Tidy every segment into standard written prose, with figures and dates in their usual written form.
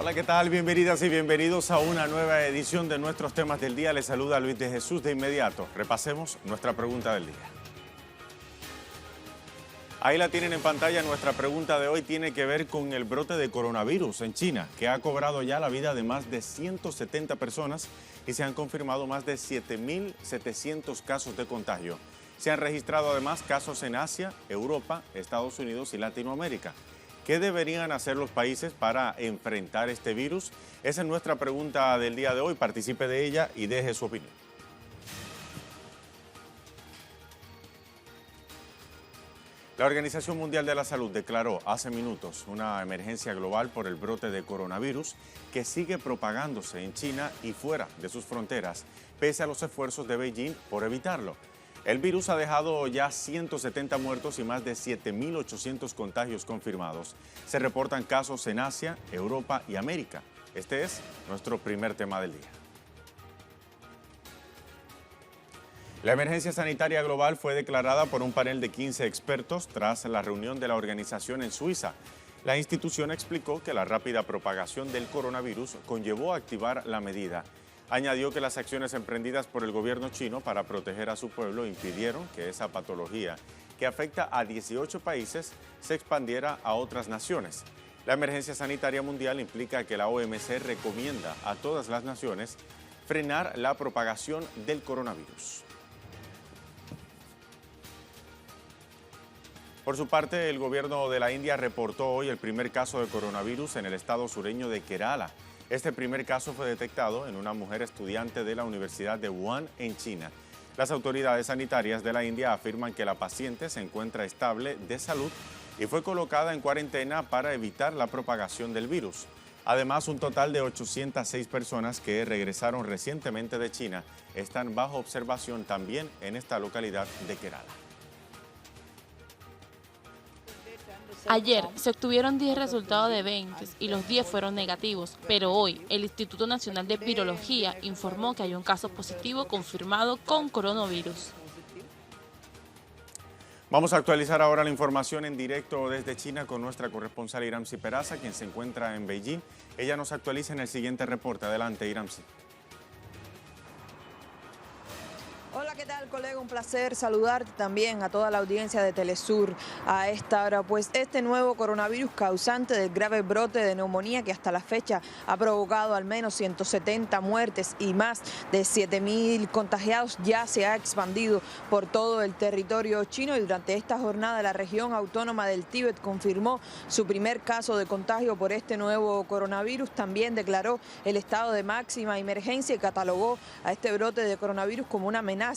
Hola, ¿qué tal? Bienvenidas y bienvenidos a una nueva edición de nuestros temas del día. Les saluda Luis de Jesús. De inmediato, repasemos nuestra pregunta del día. Ahí la tienen en pantalla. Nuestra pregunta de hoy tiene que ver con el brote de coronavirus en China, que ha cobrado ya la vida de más de 170 personas y se han confirmado más de 7.700 casos de contagio. Se han registrado además casos en Asia, Europa, Estados Unidos y Latinoamérica. ¿Qué deberían hacer los países para enfrentar este virus? Esa es nuestra pregunta del día de hoy. Participe de ella y deje su opinión. La Organización Mundial de la Salud declaró hace minutos una emergencia global por el brote de coronavirus que sigue propagándose en China y fuera de sus fronteras, pese a los esfuerzos de Beijing por evitarlo. El virus ha dejado ya 170 muertos y más de 7.800 contagios confirmados. Se reportan casos en Asia, Europa y América. Este es nuestro primer tema del día. La emergencia sanitaria global fue declarada por un panel de 15 expertos tras la reunión de la organización en Suiza. La institución explicó que la rápida propagación del coronavirus conllevó a activar la medida. Añadió que las acciones emprendidas por el gobierno chino para proteger a su pueblo impidieron que esa patología, que afecta a 18 países, se expandiera a otras naciones. La emergencia sanitaria mundial implica que la OMS recomienda a todas las naciones frenar la propagación del coronavirus. Por su parte, el gobierno de la India reportó hoy el primer caso de coronavirus en el estado sureño de Kerala. Este primer caso fue detectado en una mujer estudiante de la Universidad de Wuhan, en China. Las autoridades sanitarias de la India afirman que la paciente se encuentra estable de salud y fue colocada en cuarentena para evitar la propagación del virus. Además, un total de 806 personas que regresaron recientemente de China están bajo observación también en esta localidad de Kerala. Ayer se obtuvieron 10 resultados de 20 y los 10 fueron negativos, pero hoy el Instituto Nacional de Virología informó que hay un caso positivo confirmado con coronavirus. Vamos a actualizar ahora la información en directo desde China con nuestra corresponsal Iramsi Peraza, quien se encuentra en Beijing. Ella nos actualiza en el siguiente reporte. Adelante, Iramsi. Hola, ¿qué tal, colega? Un placer saludarte también a toda la audiencia de Telesur a esta hora. Pues este nuevo coronavirus causante del grave brote de neumonía que hasta la fecha ha provocado al menos 170 muertes y más de 7.000 contagiados ya se ha expandido por todo el territorio chino y durante esta jornada la región autónoma del Tíbet confirmó su primer caso de contagio por este nuevo coronavirus. También declaró el estado de máxima emergencia y catalogó a este brote de coronavirus como una amenaza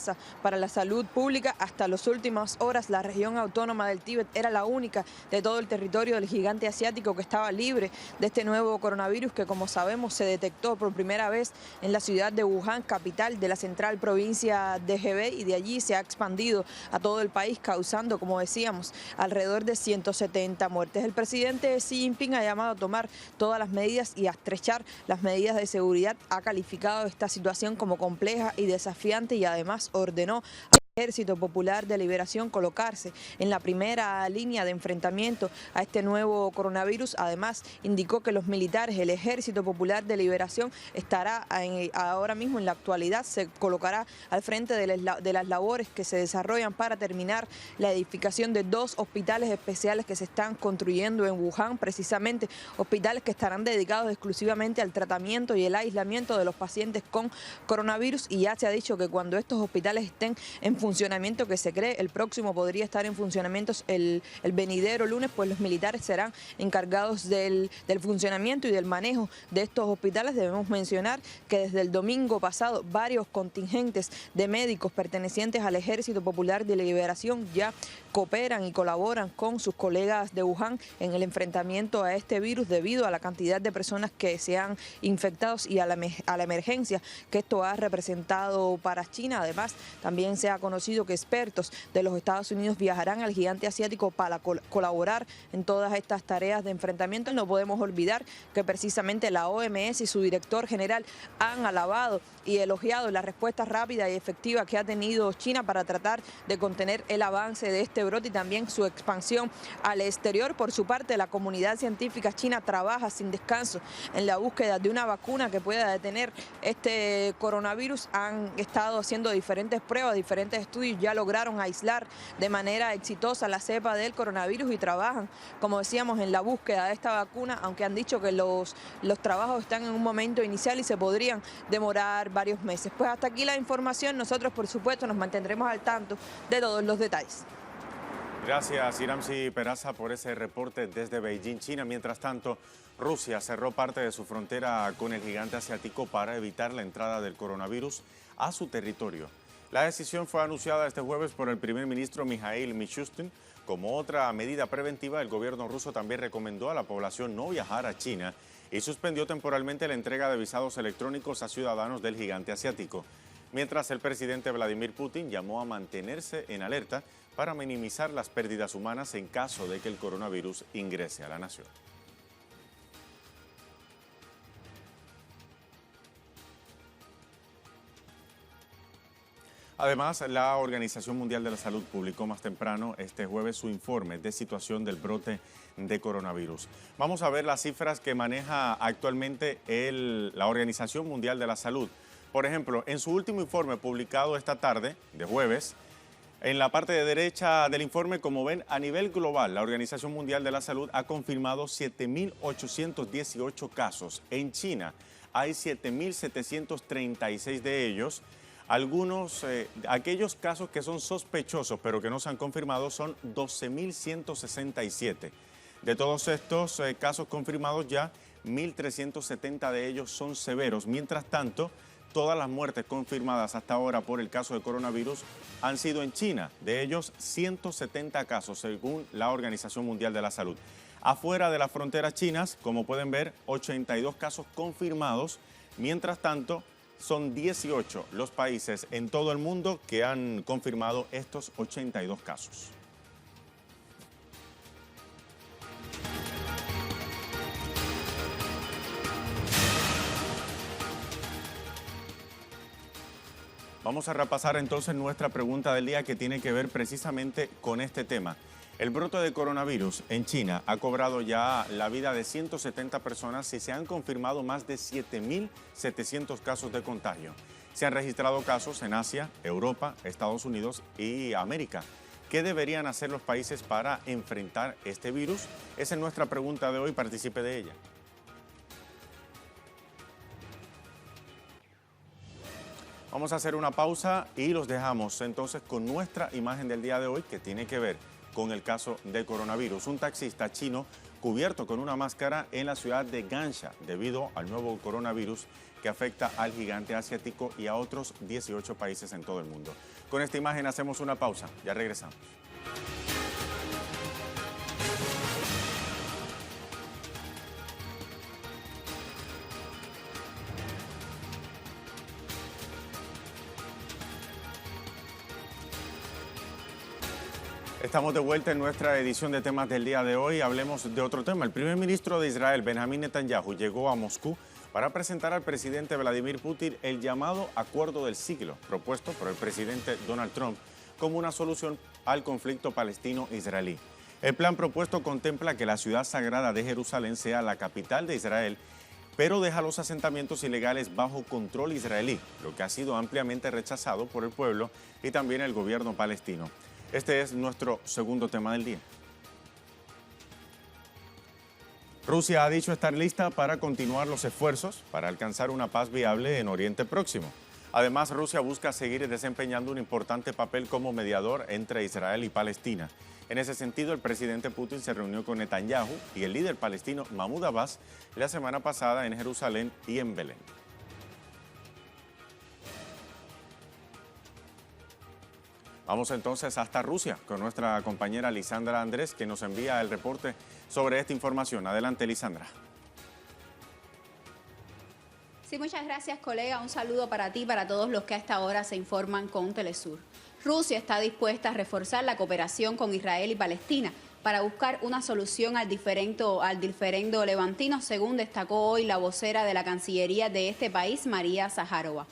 para la salud pública. Hasta las últimas horas la región autónoma del Tíbet era la única de todo el territorio del gigante asiático que estaba libre de este nuevo coronavirus que, como sabemos, se detectó por primera vez en la ciudad de Wuhan, capital de la central provincia de Hebei, y de allí se ha expandido a todo el país causando, como decíamos, alrededor de 170 muertes. El presidente Xi Jinping ha llamado a tomar todas las medidas y a estrechar las medidas de seguridad. Ha calificado esta situación como compleja y desafiante y además ordenó al Ejército Popular de Liberación colocarse en la primera línea de enfrentamiento a este nuevo coronavirus. Además, indicó que los militares, el Ejército Popular de Liberación, estará ahora mismo en la actualidad, se colocará al frente de las labores que se desarrollan para terminar la edificación de 2 hospitales especiales que se están construyendo en Wuhan, precisamente hospitales que estarán dedicados exclusivamente al tratamiento y el aislamiento de los pacientes con coronavirus. Y ya se ha dicho que cuando estos hospitales estén en funcionamiento, que se cree el próximo podría estar en funcionamiento el venidero lunes, pues los militares serán encargados del funcionamiento y del manejo de estos hospitales. Debemos mencionar que desde el domingo pasado varios contingentes de médicos pertenecientes al Ejército Popular de Liberación ya cooperan y colaboran con sus colegas de Wuhan en el enfrentamiento a este virus debido a la cantidad de personas que se han infectado y a la emergencia que esto ha representado para China. Además, también se ha conocido conocido que expertos de los Estados Unidos viajarán al gigante asiático para colaborar en todas estas tareas de enfrentamiento. No podemos olvidar que precisamente la OMS y su director general han alabado y elogiado la respuesta rápida y efectiva que ha tenido China para tratar de contener el avance de este brote y también su expansión al exterior. Por su parte, la comunidad científica china trabaja sin descanso en la búsqueda de una vacuna que pueda detener este coronavirus. Han estado haciendo diferentes pruebas, diferentes estudios, ya lograron aislar de manera exitosa la cepa del coronavirus y trabajan, como decíamos, en la búsqueda de esta vacuna, aunque han dicho que los trabajos están en un momento inicial y se podrían demorar varios meses. Pues hasta aquí la información. Nosotros, por supuesto, nos mantendremos al tanto de todos los detalles. Gracias, Iramsi Peraza, por ese reporte desde Beijing, China. Mientras tanto, Rusia cerró parte de su frontera con el gigante asiático para evitar la entrada del coronavirus a su territorio. La decisión fue anunciada este jueves por el primer ministro Mikhail Mishustin. Como otra medida preventiva, el gobierno ruso también recomendó a la población no viajar a China y suspendió temporalmente la entrega de visados electrónicos a ciudadanos del gigante asiático. Mientras el presidente Vladimir Putin llamó a mantenerse en alerta para minimizar las pérdidas humanas en caso de que el coronavirus ingrese a la nación. Además, la Organización Mundial de la Salud publicó más temprano este jueves su informe de situación del brote de coronavirus. Vamos a ver las cifras que maneja actualmente la Organización Mundial de la Salud. Por ejemplo, en su último informe publicado esta tarde, de jueves, en la parte de derecha del informe, como ven, a nivel global, la Organización Mundial de la Salud ha confirmado 7.818 casos. En China hay 7.736 de ellos. Aquellos casos que son sospechosos pero que no se han confirmado son 12.167. De todos estos casos confirmados ya, 1.370 de ellos son severos. Mientras tanto, todas las muertes confirmadas hasta ahora por el caso de coronavirus han sido en China. De ellos, 170 casos según la Organización Mundial de la Salud. Afuera de las fronteras chinas, como pueden ver, 82 casos confirmados. Mientras tanto, son 18 los países en todo el mundo que han confirmado estos 82 casos. Vamos a repasar entonces nuestra pregunta del día que tiene que ver precisamente con este tema. El brote de coronavirus en China ha cobrado ya la vida de 170 personas y se han confirmado más de 7.700 casos de contagio. Se han registrado casos en Asia, Europa, Estados Unidos y América. ¿Qué deberían hacer los países para enfrentar este virus? Esa es nuestra pregunta de hoy, participe de ella. Vamos a hacer una pausa y los dejamos entonces con nuestra imagen del día de hoy que tiene que ver con el caso de coronavirus. Un taxista chino cubierto con una máscara en la ciudad de Gansha debido al nuevo coronavirus que afecta al gigante asiático y a otros 18 países en todo el mundo. Con esta imagen hacemos una pausa. Ya regresamos. Estamos de vuelta en nuestra edición de temas del día de hoy. Hablemos de otro tema. El primer ministro de Israel, Benjamín Netanyahu, llegó a Moscú para presentar al presidente Vladimir Putin el llamado Acuerdo del Siglo, propuesto por el presidente Donald Trump como una solución al conflicto palestino-israelí. El plan propuesto contempla que la ciudad sagrada de Jerusalén sea la capital de Israel, pero deja los asentamientos ilegales bajo control israelí, lo que ha sido ampliamente rechazado por el pueblo y también el gobierno palestino. Este es nuestro segundo tema del día. Rusia ha dicho estar lista para continuar los esfuerzos para alcanzar una paz viable en Oriente Próximo. Además, Rusia busca seguir desempeñando un importante papel como mediador entre Israel y Palestina. En ese sentido, el presidente Putin se reunió con Netanyahu y el líder palestino Mahmoud Abbas la semana pasada en Jerusalén y en Belén. Vamos entonces hasta Rusia con nuestra compañera Lisandra Andrés, que nos envía el reporte sobre esta información. Adelante, Lisandra. Sí, muchas gracias, colega. Un saludo para ti y para todos los que a esta hora se informan con Telesur. Rusia está dispuesta a reforzar la cooperación con Israel y Palestina para buscar una solución al diferendo levantino, según destacó hoy la vocera de la Cancillería de este país, María Zaharova.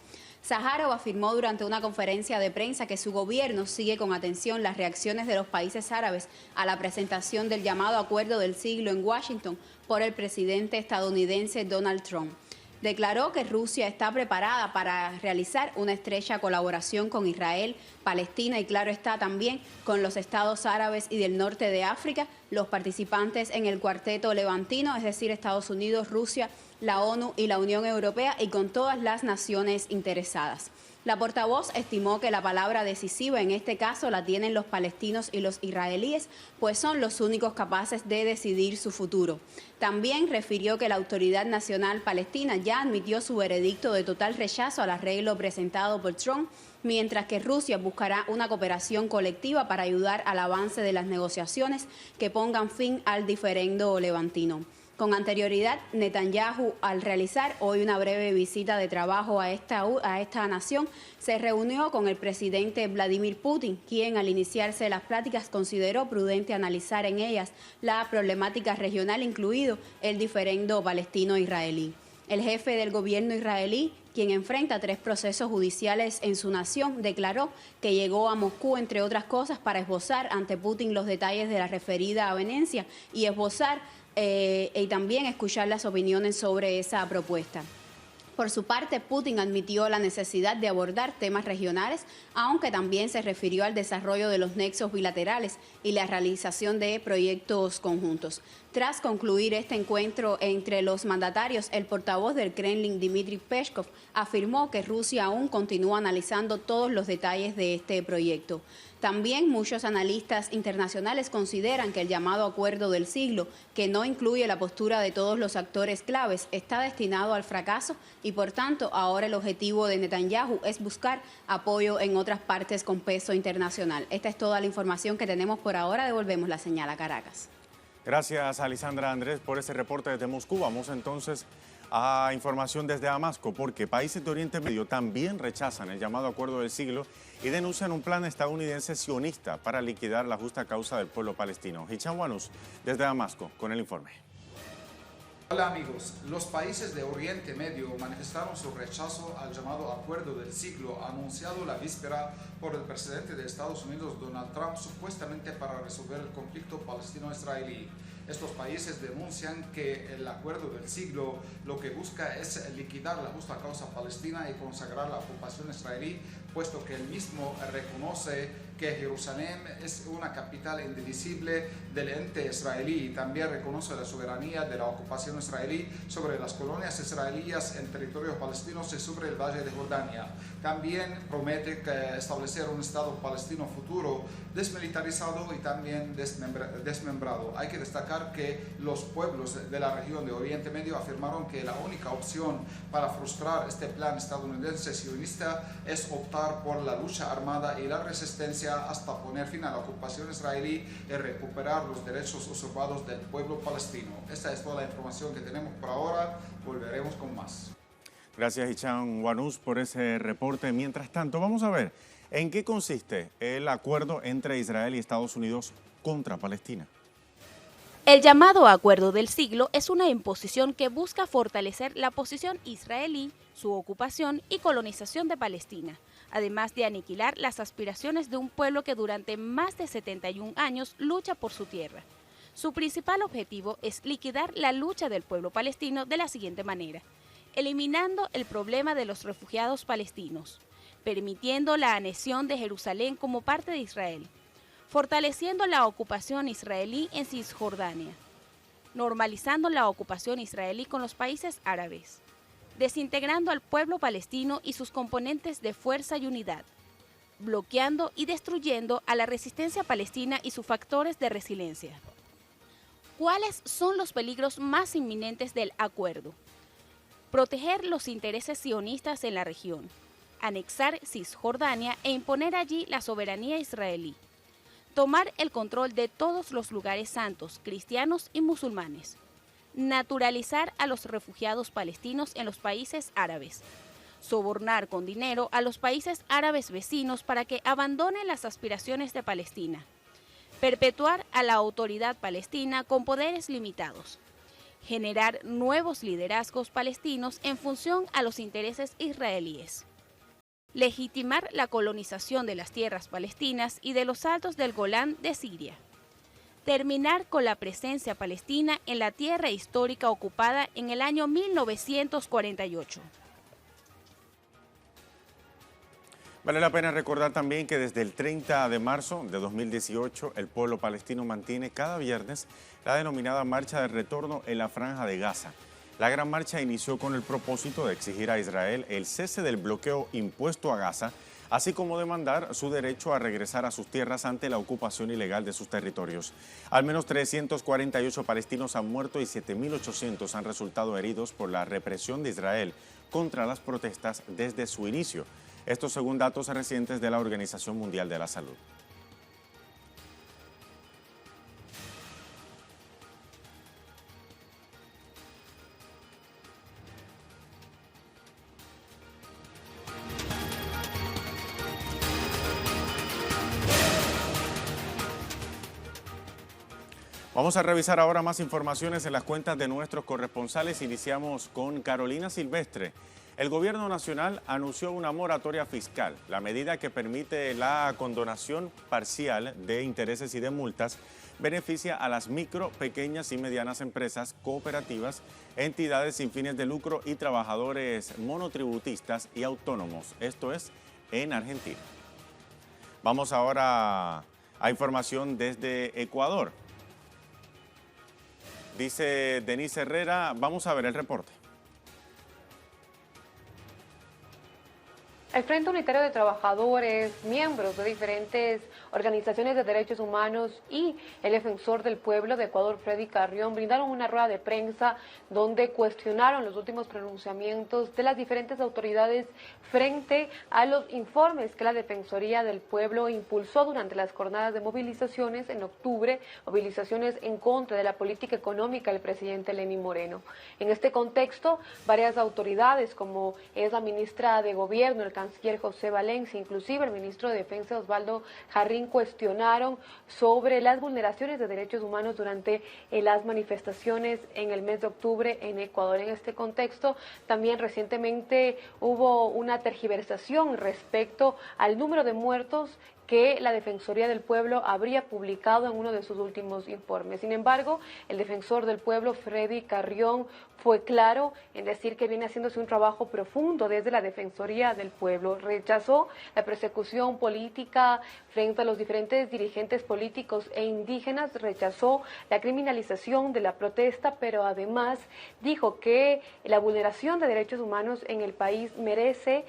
Zaharova afirmó durante una conferencia de prensa que su gobierno sigue con atención las reacciones de los países árabes a la presentación del llamado Acuerdo del Siglo en Washington por el presidente estadounidense Donald Trump. Declaró que Rusia está preparada para realizar una estrecha colaboración con Israel, Palestina y, claro está, también con los estados árabes y del norte de África, los participantes en el cuarteto levantino, es decir, Estados Unidos, Rusia, la ONU y la Unión Europea, y con todas las naciones interesadas. La portavoz estimó que la palabra decisiva en este caso la tienen los palestinos y los israelíes, pues son los únicos capaces de decidir su futuro. También refirió que la Autoridad Nacional Palestina ya admitió su veredicto de total rechazo al arreglo presentado por Trump, mientras que Rusia buscará una cooperación colectiva para ayudar al avance de las negociaciones que pongan fin al diferendo levantino. Con anterioridad, Netanyahu, al realizar hoy una breve visita de trabajo a esta nación, se reunió con el presidente Vladimir Putin, quien al iniciarse las pláticas consideró prudente analizar en ellas la problemática regional, incluido el diferendo palestino-israelí. El jefe del gobierno israelí, quien enfrenta 3 procesos judiciales en su nación, declaró que llegó a Moscú, entre otras cosas, para esbozar ante Putin los detalles de la referida avenencia y también escuchar las opiniones sobre esa propuesta. Por su parte, Putin admitió la necesidad de abordar temas regionales, aunque también se refirió al desarrollo de los nexos bilaterales y la realización de proyectos conjuntos. Tras concluir este encuentro entre los mandatarios, el portavoz del Kremlin, Dmitry Peskov, afirmó que Rusia aún continúa analizando todos los detalles de este proyecto. También muchos analistas internacionales consideran que el llamado Acuerdo del Siglo, que no incluye la postura de todos los actores claves, está destinado al fracaso y, por tanto, ahora el objetivo de Netanyahu es buscar apoyo en otras partes con peso internacional. Esta es toda la información que tenemos por ahora. Devolvemos la señal a Caracas. Gracias, Alisandra Andrés, por ese reporte desde Moscú. Vamos entonces a información desde Damasco, porque países de Oriente Medio también rechazan el llamado Acuerdo del Siglo y denuncian un plan estadounidense sionista para liquidar la justa causa del pueblo palestino. Hicham Wanus, desde Damasco, con el informe. Hola amigos, los países de Oriente Medio manifestaron su rechazo al llamado Acuerdo del Siglo anunciado la víspera por el presidente de Estados Unidos, Donald Trump, supuestamente para resolver el conflicto palestino-israelí. Estos países denuncian que el Acuerdo del Siglo lo que busca es liquidar la justa causa palestina y consagrar la ocupación israelí, puesto que él mismo reconoce que Jerusalén es una capital indivisible del ente israelí y también reconoce la soberanía de la ocupación israelí sobre las colonias israelíes en territorios palestinos y sobre el Valle de Jordania. También promete establecer un Estado palestino futuro, desmilitarizado y también desmembrado. Hay que destacar que los pueblos de la región de Oriente Medio afirmaron que la única opción para frustrar este plan estadounidense sionista es optar por la lucha armada y la resistencia hasta poner fin a la ocupación israelí y recuperar los derechos usurpados del pueblo palestino. Esta es toda la información que tenemos por ahora. Volveremos con más. Gracias, Hicham Wanus, por ese reporte. Mientras tanto, vamos a ver en qué consiste el acuerdo entre Israel y Estados Unidos contra Palestina. El llamado Acuerdo del Siglo es una imposición que busca fortalecer la posición israelí, su ocupación y colonización de Palestina, además de aniquilar las aspiraciones de un pueblo que durante más de 71 años lucha por su tierra. Su principal objetivo es liquidar la lucha del pueblo palestino de la siguiente manera: eliminando el problema de los refugiados palestinos, permitiendo la anexión de Jerusalén como parte de Israel, fortaleciendo la ocupación israelí en Cisjordania, normalizando la ocupación israelí con los países árabes, desintegrando al pueblo palestino y sus componentes de fuerza y unidad, bloqueando y destruyendo a la resistencia palestina y sus factores de resiliencia. ¿Cuáles son los peligros más inminentes del acuerdo? Proteger los intereses sionistas en la región, anexar Cisjordania e imponer allí la soberanía israelí, tomar el control de todos los lugares santos, cristianos y musulmanes, naturalizar a los refugiados palestinos en los países árabes, sobornar con dinero a los países árabes vecinos para que abandonen las aspiraciones de Palestina, perpetuar a la autoridad palestina con poderes limitados, generar nuevos liderazgos palestinos en función a los intereses israelíes, legitimar la colonización de las tierras palestinas y de los altos del Golán de Siria, terminar con la presencia palestina en la tierra histórica ocupada en el año 1948. Vale la pena recordar también que desde el 30 de marzo de 2018 el pueblo palestino mantiene cada viernes la denominada Marcha de Retorno en la Franja de Gaza. La gran marcha inició con el propósito de exigir a Israel el cese del bloqueo impuesto a Gaza, así como demandar su derecho a regresar a sus tierras ante la ocupación ilegal de sus territorios. Al menos 348 palestinos han muerto y 7.800 han resultado heridos por la represión de Israel contra las protestas desde su inicio. Esto según datos recientes de la Organización Mundial de la Salud. Vamos a revisar ahora más informaciones en las cuentas de nuestros corresponsales. Iniciamos con Carolina Silvestre. El Gobierno Nacional anunció una moratoria fiscal, la medida que permite la condonación parcial de intereses y de multas, beneficia a las micro, pequeñas y medianas empresas, cooperativas, entidades sin fines de lucro y trabajadores monotributistas y autónomos. Esto es en Argentina. Vamos ahora a información desde Ecuador. Dice Denise Herrera, vamos a ver el reporte. El Frente Unitario de Trabajadores, miembros de diferentes organizaciones de derechos humanos y el defensor del pueblo de Ecuador, Freddy Carrión, brindaron una rueda de prensa donde cuestionaron los últimos pronunciamientos de las diferentes autoridades frente a los informes que la Defensoría del Pueblo impulsó durante las jornadas de movilizaciones en octubre, movilizaciones en contra de la política económica del presidente Lenín Moreno. En este contexto, varias autoridades, como es la ministra de Gobierno, el canciller José Valencia, inclusive el ministro de Defensa Osvaldo Jarrín, cuestionaron sobre las vulneraciones de derechos humanos durante las manifestaciones en el mes de octubre en Ecuador. En este contexto, también recientemente hubo una tergiversación respecto al número de muertos que la Defensoría del Pueblo habría publicado en uno de sus últimos informes. Sin embargo, el defensor del pueblo, Freddy Carrión, fue claro en decir que viene haciéndose un trabajo profundo desde la Defensoría del Pueblo. Rechazó la persecución política frente a los diferentes dirigentes políticos e indígenas, rechazó la criminalización de la protesta, pero además dijo que la vulneración de derechos humanos en el país merece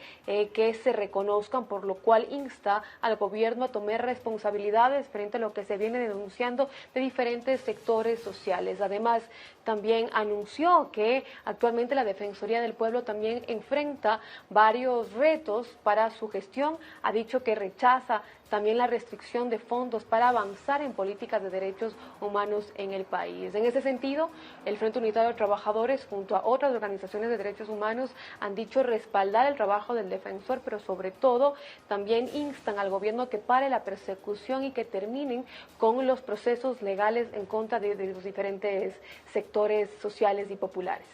que se reconozcan, por lo cual insta al gobierno a tomar responsabilidades frente a lo que se viene denunciando de diferentes sectores sociales. Además, también anunció que actualmente la Defensoría del Pueblo también enfrenta varios retos para su gestión. Ha dicho que rechaza también la restricción de fondos para avanzar en políticas de derechos humanos en el país. En ese sentido, el Frente Unitario de Trabajadores, junto a otras organizaciones de derechos humanos, han dicho respaldar el trabajo del defensor, pero sobre todo también instan al gobierno que pare la persecución y que terminen con los procesos legales en contra de los diferentes sectores sociales y populares.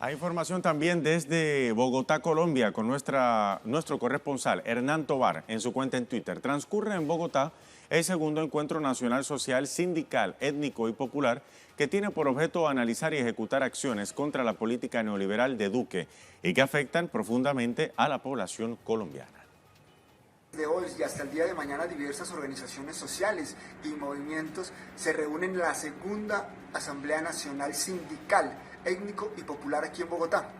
Hay información también desde Bogotá, Colombia, con nuestro corresponsal Hernán Tovar en su cuenta en Twitter. Transcurre en Bogotá el segundo encuentro nacional social, sindical, étnico y popular que tiene por objeto analizar y ejecutar acciones contra la política neoliberal de Duque y que afectan profundamente a la población colombiana. De hoy y hasta el día de mañana, diversas organizaciones sociales y movimientos se reúnen en la segunda Asamblea Nacional Sindical, Étnico y Popular aquí en Bogotá.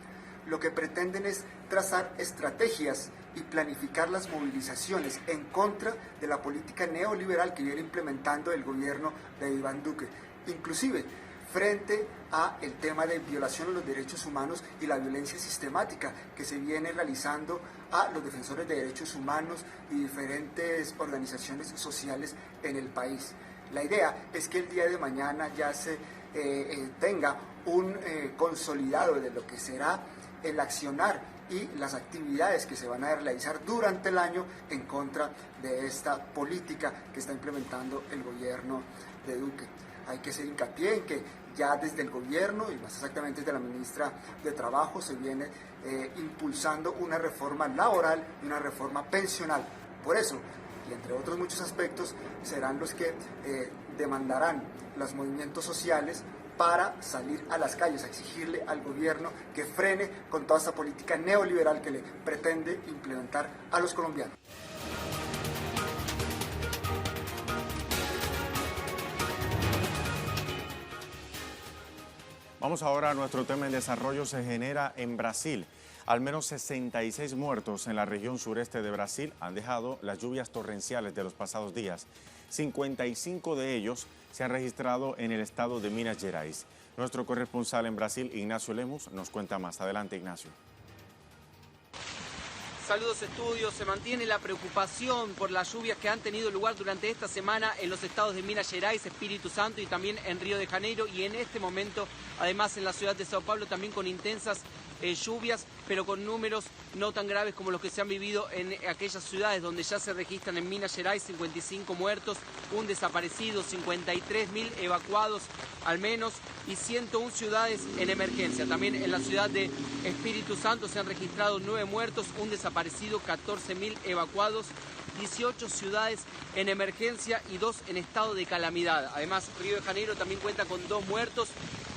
Lo que pretenden es trazar estrategias y planificar las movilizaciones en contra de la política neoliberal que viene implementando el gobierno de Iván Duque, inclusive frente a el tema de violación a los derechos humanos y la violencia sistemática que se viene realizando a los defensores de derechos humanos y diferentes organizaciones sociales en el país. La idea es que el día de mañana ya se tenga un consolidado de lo que será el accionar y las actividades que se van a realizar durante el año en contra de esta política que está implementando el gobierno de Duque. Hay que hacer hincapié en que ya desde el gobierno y más exactamente desde la ministra de Trabajo se viene impulsando una reforma laboral y una reforma pensional. Por eso, y entre otros muchos aspectos, serán los que demandarán los movimientos sociales para salir a las calles a exigirle al gobierno que frene con toda esta política neoliberal que le pretende implementar a los colombianos. Vamos ahora a nuestro tema en desarrollo. Se genera en Brasil. Al menos 66 muertos en la región sureste de Brasil han dejado las lluvias torrenciales de los pasados días. 55 de ellos se han registrado en el estado de Minas Gerais. Nuestro corresponsal en Brasil, Ignacio Lemus, nos cuenta más. Adelante, Ignacio. Saludos estudios. Se mantiene la preocupación por las lluvias que han tenido lugar durante esta semana en los estados de Minas Gerais, Espíritu Santo y también en Río de Janeiro, y en este momento además en la ciudad de Sao Paulo también con intensas lluvias, pero con números no tan graves como los que se han vivido en aquellas ciudades donde ya se registran en Minas Gerais 55 muertos, un desaparecido, 53.000 evacuados al menos y 101 ciudades en emergencia. También en la ciudad de Espíritu Santo se han registrado 9 muertos, un desaparecido, 14.000 evacuados, 18 ciudades en emergencia y 2 en estado de calamidad. Además, Río de Janeiro también cuenta con 2 muertos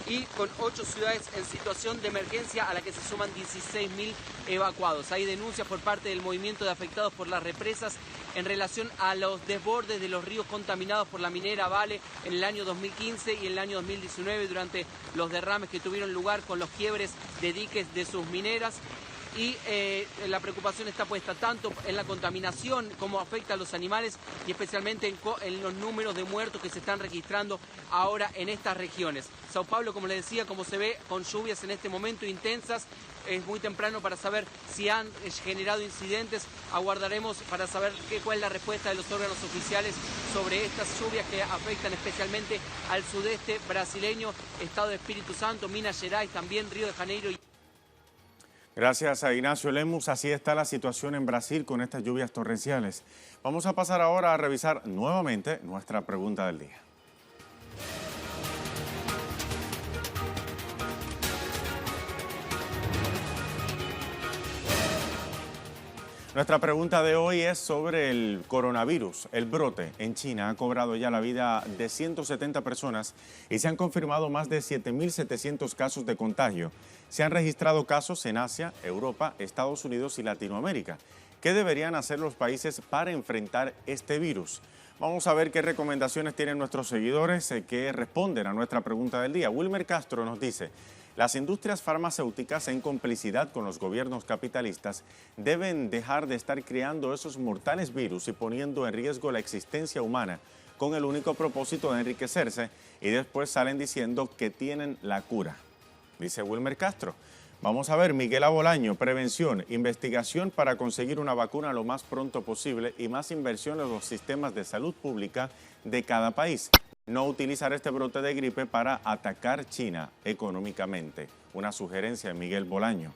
y con 8 ciudades en situación de emergencia, a la que se suman 16.000 evacuados. Hay denuncias por parte del movimiento de afectados por las represas en relación a los desbordes de los ríos contaminados por la minera Vale en el año 2015 y en el año 2019 durante los derrames que tuvieron lugar con los quiebres de diques de sus mineras. Y la preocupación está puesta tanto en la contaminación como afecta a los animales y especialmente en los números de muertos que se están registrando ahora en estas regiones. Sao Paulo, como les decía, como se ve, con lluvias en este momento intensas. Es muy temprano para saber si han generado incidentes. Aguardaremos para saber cuál es la respuesta de los órganos oficiales sobre estas lluvias que afectan especialmente al sudeste brasileño, estado de Espíritu Santo, Minas Gerais, también Río de Janeiro. Gracias a Ignacio Lemus. Así está la situación en Brasil con estas lluvias torrenciales. Vamos a pasar ahora a revisar nuevamente nuestra pregunta del día. Nuestra pregunta de hoy es sobre el coronavirus. El brote en China ha cobrado ya la vida de 170 personas y se han confirmado más de 7.700 casos de contagio. Se han registrado casos en Asia, Europa, Estados Unidos y Latinoamérica. ¿Qué deberían hacer los países para enfrentar este virus? Vamos a ver qué recomendaciones tienen nuestros seguidores que responden a nuestra pregunta del día. Wilmer Castro nos dice: las industrias farmacéuticas, en complicidad con los gobiernos capitalistas, deben dejar de estar creando esos mortales virus y poniendo en riesgo la existencia humana con el único propósito de enriquecerse, y después salen diciendo que tienen la cura. Dice Wilmer Castro. Vamos a ver, Miguel Abolaño: prevención, investigación para conseguir una vacuna lo más pronto posible y más inversión en los sistemas de salud pública de cada país. No utilizar este brote de gripe para atacar China económicamente. Una sugerencia de Miguel Bolaño.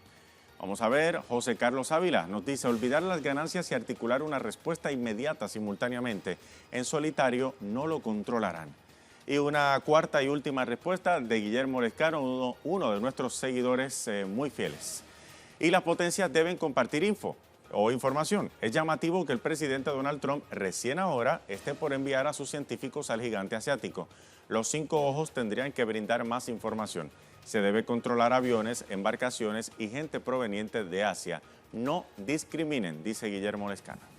Vamos a ver, José Carlos Ávila nos dice: olvidar las ganancias y articular una respuesta inmediata simultáneamente. En solitario no lo controlarán. Y una cuarta y última respuesta de Guillermo Lescano, uno de nuestros seguidores muy fieles. Y las potencias deben compartir información. Es llamativo que el presidente Donald Trump recién ahora esté por enviar a sus científicos al gigante asiático. Los 5 ojos tendrían que brindar más información. Se debe controlar aviones, embarcaciones y gente proveniente de Asia. No discriminen, dice Guillermo Lescano.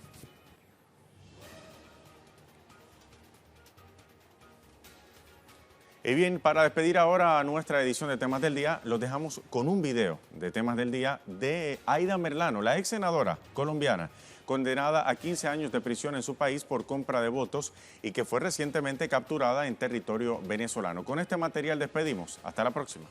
Y bien, para despedir ahora a nuestra edición de Temas del Día, los dejamos con un video de Temas del Día de Aida Merlano, la ex senadora colombiana, condenada a 15 años de prisión en su país por compra de votos y que fue recientemente capturada en territorio venezolano. Con este material despedimos. Hasta la próxima.